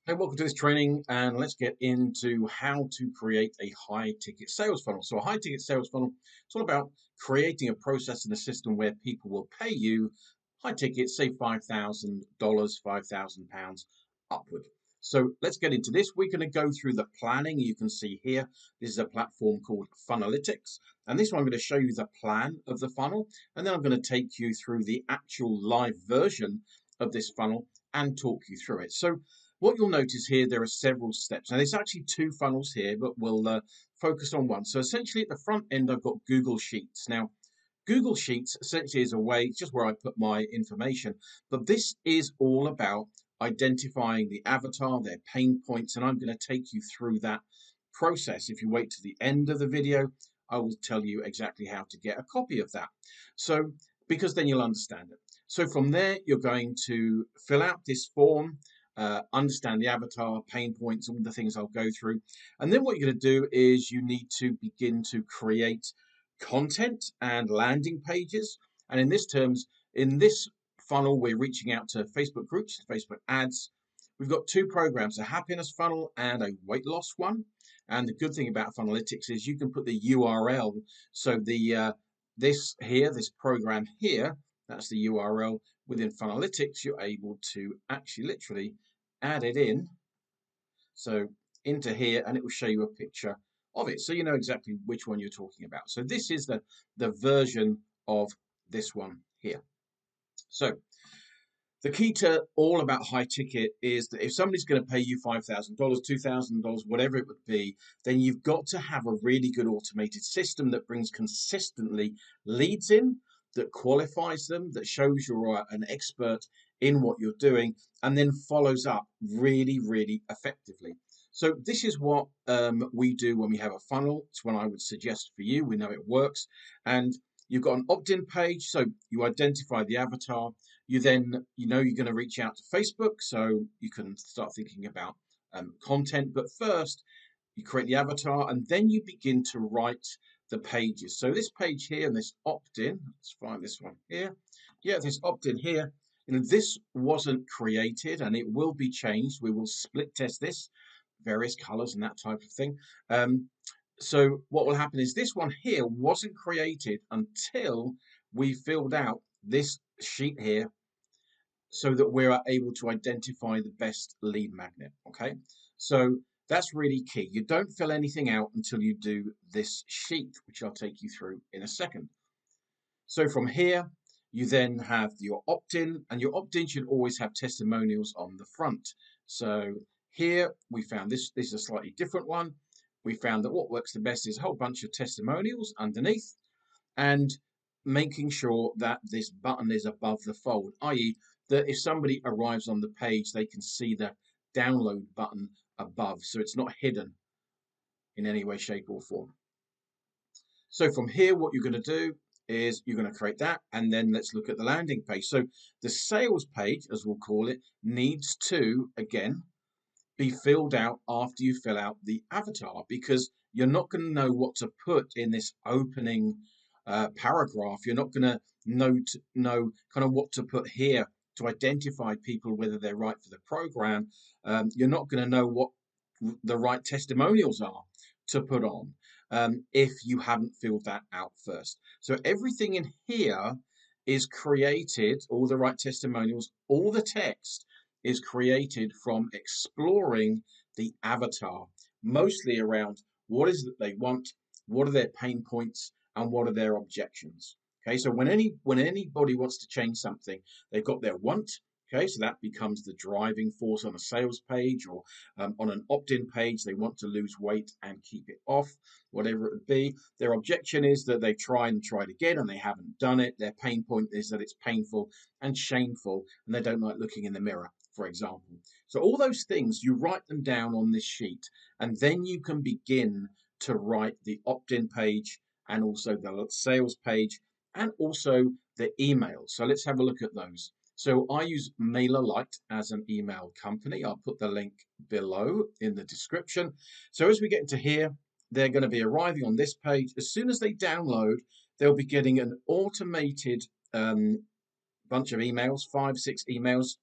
Hey, welcome to this training, and let's get into how to create a high ticket sales funnel. So a high ticket sales funnel, it's all about creating a process and a system where people will pay you high tickets, say $5,000, £5,000 upward. So let's get into this. We're going to go through the planning. You can see here, this is a platform called Funnelitics. And this one, I'm going to show you the plan of the funnel. And then I'm going to take you through the actual live version of this funnel and talk you through it. So what you'll notice here, there are several steps. Now, there's actually two funnels here, but we'll focus on one. So essentially at the front end, I've got Google Sheets. Now, Google Sheets essentially is a way, it's just where I put my information, but this is all about identifying the avatar, their pain points, and I'm going to take you through that process. If you wait to the end of the video, I will tell you exactly how to get a copy of that. So, because then you'll understand it. So from there, you're going to fill out this form, understand the avatar, pain points, all the things I'll go through. And then what you're going to do is you need to begin to create content and landing pages. And in this funnel, we're reaching out to Facebook groups, Facebook ads. We've got two programs, a happiness funnel and a weight loss one. And the good thing about Funnelitics is you can put the URL. So this program here, that's the URL within Funnelitics, you're able to actually literally add it in. So into here, and it will show you a picture of it. So you know exactly which one you're talking about. So this is the version of this one here. So the key to all about high ticket is that if somebody's going to pay you $5,000, $2,000, whatever it would be, then you've got to have a really good automated system that brings consistently leads in, that qualifies them, that shows you're an expert in what you're doing, and then follows up really, really effectively. So this is what we do when we have a funnel. It's one I would suggest for you. We know it works. And you've got an opt-in page. So you identify the avatar. You then, you're going to reach out to Facebook. So you can start thinking about content. But first, you create the avatar, and then you begin to write the pages. So this page here and this opt-in, let's find this one here. Yeah, this opt-in here, this wasn't created and it will be changed. We will split test this, various colors and that type of thing. So what will happen is this one here wasn't created until we filled out this sheet here so that we're able to identify the best lead magnet, okay? So that's really key. You don't fill anything out until you do this sheet, which I'll take you through in a second. So from here, you then have your opt-in, and your opt-in should always have testimonials on the front. So here we found this is a slightly different one. We found that what works the best is a whole bunch of testimonials underneath, and making sure that this button is above the fold, i.e. that if somebody arrives on the page, they can see the download button above, so it's not hidden in any way, shape or form. So from here, what you're going to do is you're going to create that, and then let's look at the landing page. So the sales page, as we'll call it, needs to, again, be filled out after you fill out the avatar, because you're not going to know what to put in this opening paragraph. You're not going to know kind of what to put here to identify people, whether they're right for the program. You're not going to know what the right testimonials are to put on if you haven't filled that out first. So everything in here is created, all the right testimonials, all the text is created from exploring the avatar, mostly around what is it they want, what are their pain points, and what are their objections. Okay, so when anybody wants to change something, they've got their want. Okay, so that becomes the driving force on a sales page, or on an opt-in page. They want to lose weight and keep it off, whatever it would be. Their objection is that they've tried and tried again and they haven't done it. Their pain point is that it's painful and shameful and they don't like looking in the mirror, for example. So all those things, you write them down on this sheet, and then you can begin to write the opt-in page and also the sales page and also the email. So let's have a look at those. So I use MailerLite as an email company. I'll put the link below in the description. So as we get into here, they're going to be arriving on this page. As soon as they download, they'll be getting an automated bunch of emails, 5, 6 emails.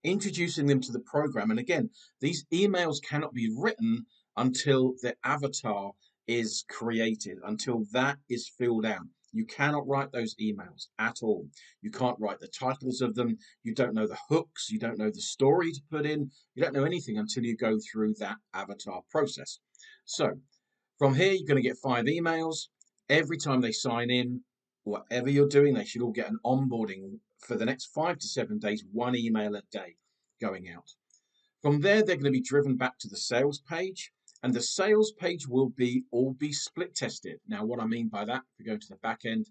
introducing them to the program. And again, these emails cannot be written until the avatar is created, until that is filled out. You cannot write those emails at all. You can't write the titles of them. You don't know the hooks. You don't know the story to put in. You don't know anything until you go through that avatar process. So from here, you're going to get 5 emails. Every time they sign in, whatever you're doing, they should all get an onboarding for the next 5 to 7 days, 1 email a day going out. From there, they're going to be driven back to the sales page, and the sales page will all be split tested. Now, what I mean by that, if we go to the back end,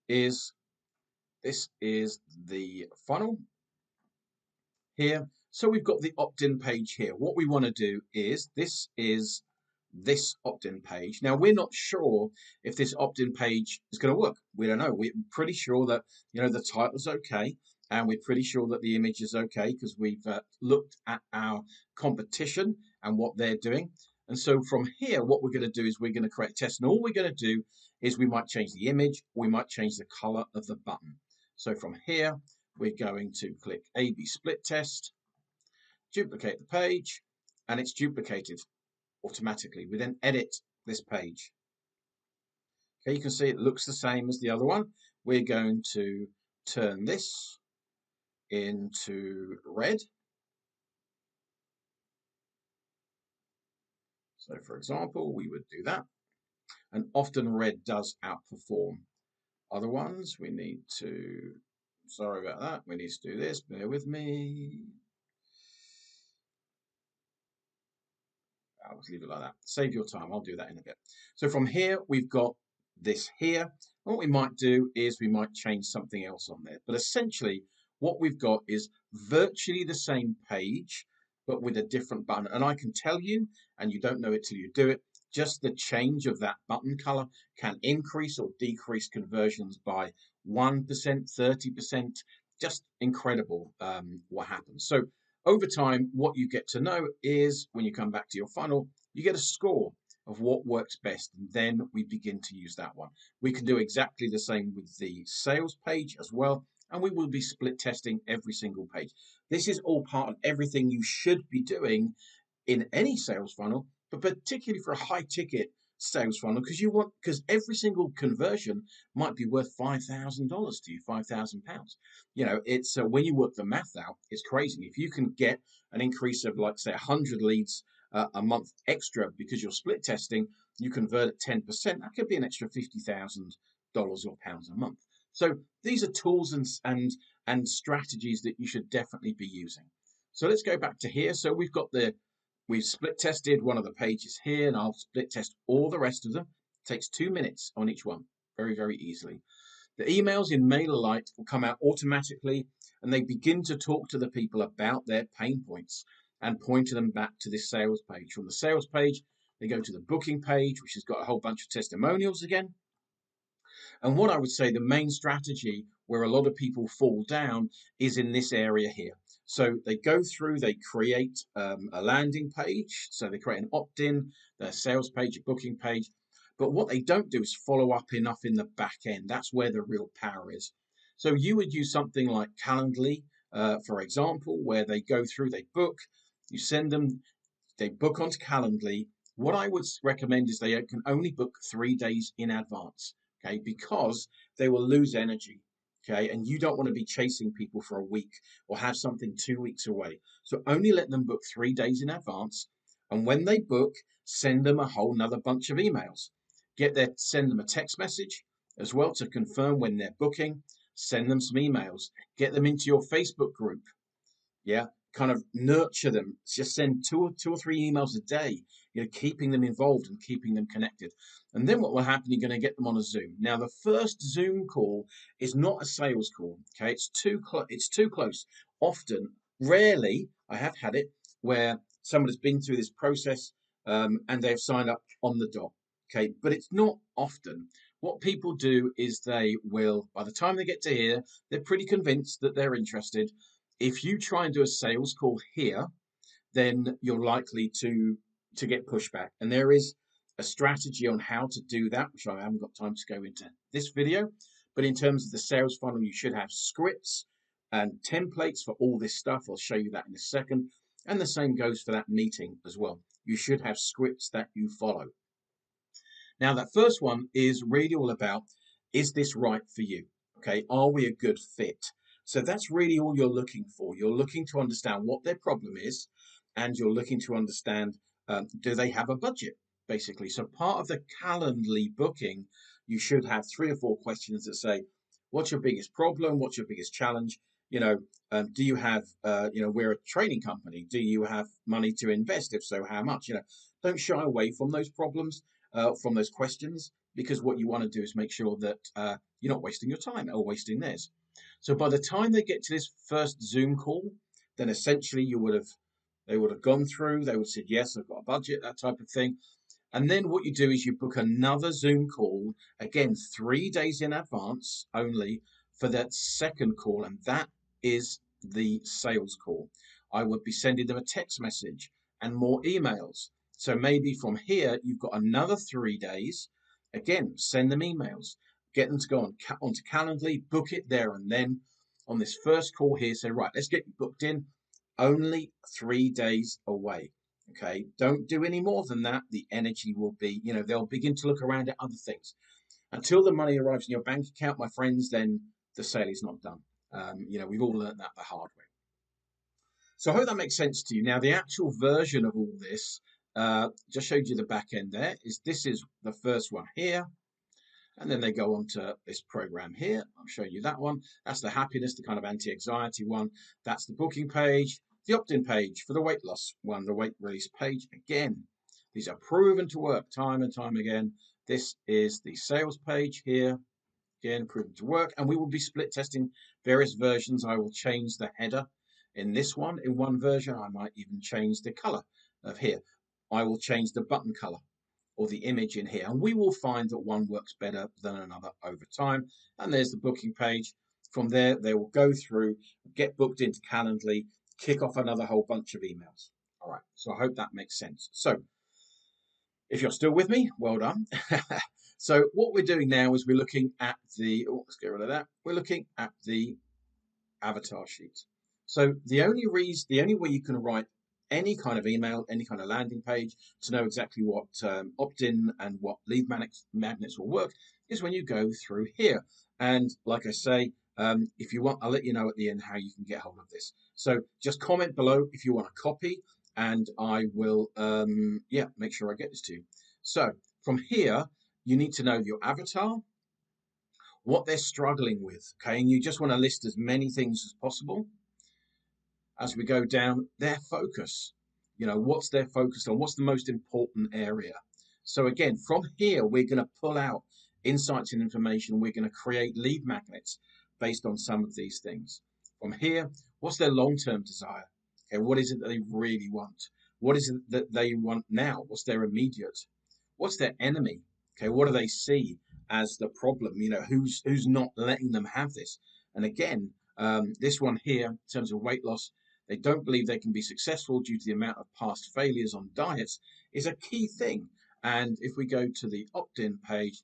is this is the funnel here. So we've got the opt-in page here. What we want to do is this opt-in page. Now, we're not sure if this opt-in page is going to work. We don't know. We're pretty sure that, the title's okay, and we're pretty sure that the image is okay because we've looked at our competition and what they're doing. And so from here, what we're going to do is we're going to create a test. And all we're going to do is we might change the image, we might change the color of the button. So from here, we're going to click A/B split test, duplicate the page, and it's duplicated automatically. We then edit this page. Okay, you can see it looks the same as the other one. We're going to turn this into red. So for example, we would do that. And often red does outperform other ones. We need to, sorry about that, we need to do this, bear with me. I'll just leave it like that. Save your time, I'll do that in a bit. So from here, we've got this here. What we might do is we might change something else on there. But essentially, what we've got is virtually the same page, but with a different button. And I can tell you, and you don't know it till you do it, just the change of that button color can increase or decrease conversions by 1%, 30%. Just incredible what happens. So over time, what you get to know is when you come back to your funnel, you get a score of what works best, and then we begin to use that one. We can do exactly the same with the sales page as well, and we will be split testing every single page. This is all part of everything you should be doing in any sales funnel, but particularly for a high ticket sales funnel, because every single conversion might be worth $5,000 to you, £5,000. It's when you work the math out, it's crazy. If you can get an increase of, like, say, 100 leads a month extra because you're split testing, you convert at 10%, that could be an extra $50,000 or pounds a month. So these are tools and strategies that you should definitely be using. So let's go back to here. So we've split tested one of the pages here, and I'll split test all the rest of them. It takes 2 minutes on each one, very, very easily. The emails in MailerLite will come out automatically, and they begin to talk to the people about their pain points and point them back to this sales page. From the sales page, they go to the booking page, which has got a whole bunch of testimonials again. And what I would say the main strategy where a lot of people fall down is in this area here. So they go through, they create a landing page. So they create an opt-in, their sales page, a booking page. But what they don't do is follow up enough in the back end. That's where the real power is. So you would use something like Calendly, for example, where they go through, they book, you send them, they book onto Calendly. What I would recommend is they can only book 3 days in advance, okay, because they will lose energy. Okay, and you don't want to be chasing people for a week or have something 2 weeks away. So only let them book 3 days in advance. And when they book, send them a whole nother bunch of emails. Send them a text message as well to confirm when they're booking. Send them some emails. Get them into your Facebook group. Yeah, kind of nurture them. Just send two or three emails a day, keeping them involved and keeping them connected. And then what will happen, you're going to get them on a Zoom. Now, the first Zoom call is not a sales call, okay? It's too close. Often, rarely, I have had it where somebody's been through this process and they've signed up on the dot, okay? But it's not often. What people do is they will, by the time they get to here, they're pretty convinced that they're interested. If you try and do a sales call here, then you're likely to get pushback. And there is a strategy on how to do that, which I haven't got time to go into this video. But in terms of the sales funnel, you should have scripts and templates for all this stuff. I'll show you that in a second. And the same goes for that meeting as well. You should have scripts that you follow. Now, that first one is really all about, is this right for you? Okay, are we a good fit? So that's really all you're looking for. You're looking to understand what their problem is, and you're looking to understand, do they have a budget, basically? So part of the Calendly booking, you should have 3 or 4 questions that say, what's your biggest problem? What's your biggest challenge? Do you have, we're a training company. Do you have money to invest? If so, how much? Don't shy away from those problems, from those questions, because what you want to do is make sure that you're not wasting your time or wasting theirs. So by the time they get to this first Zoom call, then essentially they would have gone through, they would have said, yes, I've got a budget, that type of thing. And then what you do is you book another Zoom call, again, 3 days in advance only, for that second call. And that is the sales call. I would be sending them a text message and more emails. So maybe from here, you've got another 3 days. Again, send them emails, get them to go onto Calendly, book it there and then. On this first call here, say, right, let's get you booked in. Only 3 days away. Okay, don't do any more than that. The energy will be, they'll begin to look around at other things. Until the money arrives in your bank account, my friends, then the sale is not done. We've all learned that the hard way. So I hope that makes sense to you. Now, the actual version of all this, just showed you the back end there. This is the first one here. And then they go on to this program here. I'll show you that one. That's the happiness, the kind of anti-anxiety one. That's the booking page. The opt-in page for the weight loss one, the weight release page. Again, these are proven to work time and time again. This is the sales page here. Again, proven to work. And we will be split testing various versions. I will change the header in this one. In one version, I might even change the color of here. I will change the button color or the image in here, and we will find that one works better than another over time. And there's the booking page. From there, they will go through, get booked into Calendly, kick off another whole bunch of emails. All right, so I hope that makes sense. So if you're still with me, well done. So what we're doing now is we're looking at let's get rid of that. We're looking at the avatar sheet. So the only way you can write any kind of email, any kind of landing page to know exactly what opt-in and what lead magnets will work is when you go through here. And like I say, if you want, I'll let you know at the end how you can get hold of this. So just comment below if you want a copy, and I will, make sure I get this to you. So from here, you need to know your avatar, what they're struggling with, okay? And you just want to list as many things as possible. As we go down, their focus, what's their focus on? What's the most important area? So again, from here, we're going to pull out insights and information. We're going to create lead magnets based on some of these things. From here, what's their long-term desire? Okay, what is it that they really want? What is it that they want now? What's their immediate? What's their enemy? Okay, what do they see as the problem? Who's not letting them have this? And again, this one here, in terms of weight loss, they don't believe they can be successful due to the amount of past failures on diets, is a key thing. And if we go to the opt-in page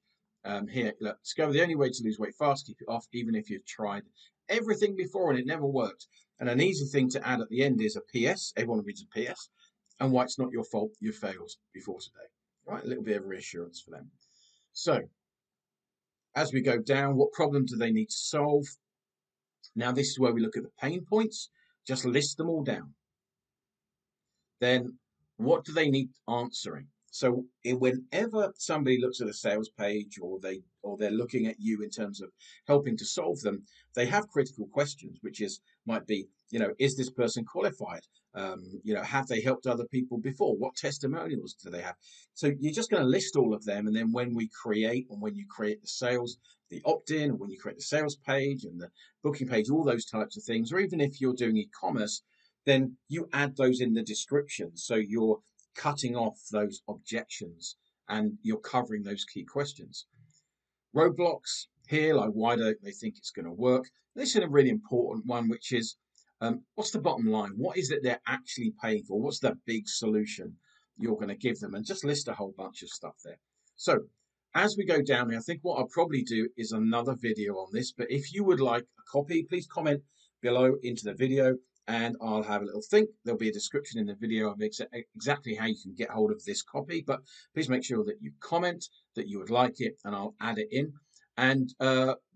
here, look, discover the only way to lose weight fast, keep it off, even if you've tried everything before and it never worked. And an easy thing to add at the end is a PS. Everyone reads a PS. And why it's not your fault you failed before today. All right, a little bit of reassurance for them. So as we go down, what problem do they need to solve? Now, this is where we look at the pain points. Just list them all down. Then what do they need answering? So whenever somebody looks at a sales page or they're looking at you in terms of helping to solve them, they have critical questions, which might be, is this person qualified? Have they helped other people before? What testimonials do they have? So you're just going to list all of them. And then when you create the sales, the opt-in, when you create the sales page and the booking page, all those types of things, or even if you're doing e-commerce, then you add those in the description. So you're cutting off those objections and you're covering those key questions. Roadblocks here, like why don't they think it's going to work? This is a really important one, which is what's the bottom line? What is it they're actually paying for? What's the big solution you're going to give them? And just list a whole bunch of stuff there. So as we go down here, I think what I'll probably do is another video on this. But if you would like a copy, please comment below into the video, and I'll have a little think. There'll be a description in the video of exactly how you can get hold of this copy, but please make sure that you comment that you would like it, and I'll add it in. And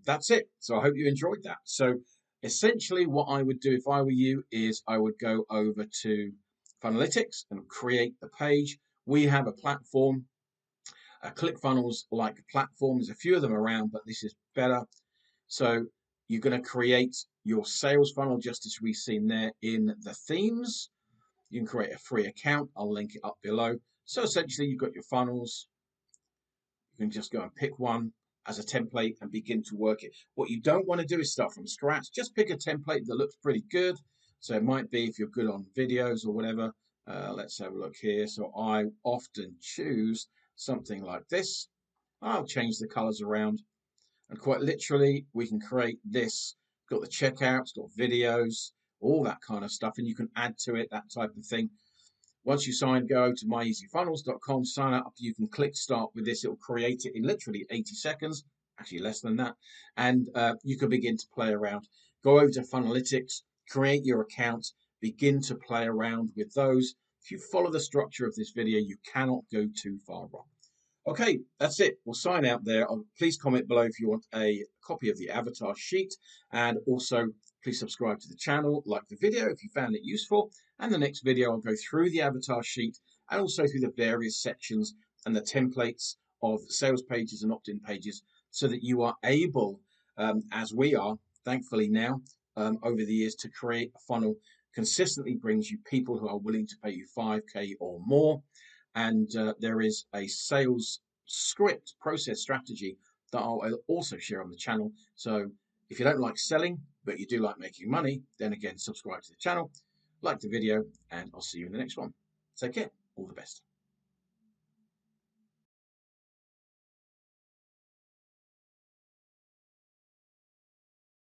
that's it. So I hope you enjoyed that. So essentially what I would do if I were you is I would go over to Funnelitics and create the page. We have a platform, a ClickFunnels like platform. There's a few of them around, but this is better. So you're going to create your sales funnel just as we've seen there in the themes. You can create a free account. I'll link it up below. So essentially you've got your funnels. You can just go and pick one as a template and begin to work it. What you don't want to do is start from scratch. Just pick a template that looks pretty good. So it might be if you're good on videos or whatever. Let's have a look here. So I often choose something like this. I'll change the colors around, and quite literally we can create this. Got the checkouts, got videos, all that kind of stuff, and you can add to it, that type of thing. Once you go to MyEasyFunnels.com, sign up. You can click start with this. It will create it in literally 80 seconds, actually less than that. And you can begin to play around. Go over to Funnelitics, create your account, begin to play around with those. If you follow the structure of this video, you cannot go too far wrong. Okay, that's it. We'll sign out there. Please comment below if you want a copy of the avatar sheet, and also please subscribe to the channel, like the video if you found it useful, and the next video I'll go through the avatar sheet and also through the various sections and the templates of sales pages and opt-in pages, so that you are able, as we are, thankfully now, over the years, to create a funnel consistently brings you people who are willing to pay you 5K or more. And there is a sales script process strategy that I'll also share on the channel. So if you don't like selling, but you do like making money, then again, subscribe to the channel, like the video, and I'll see you in the next one. Take care. All the best.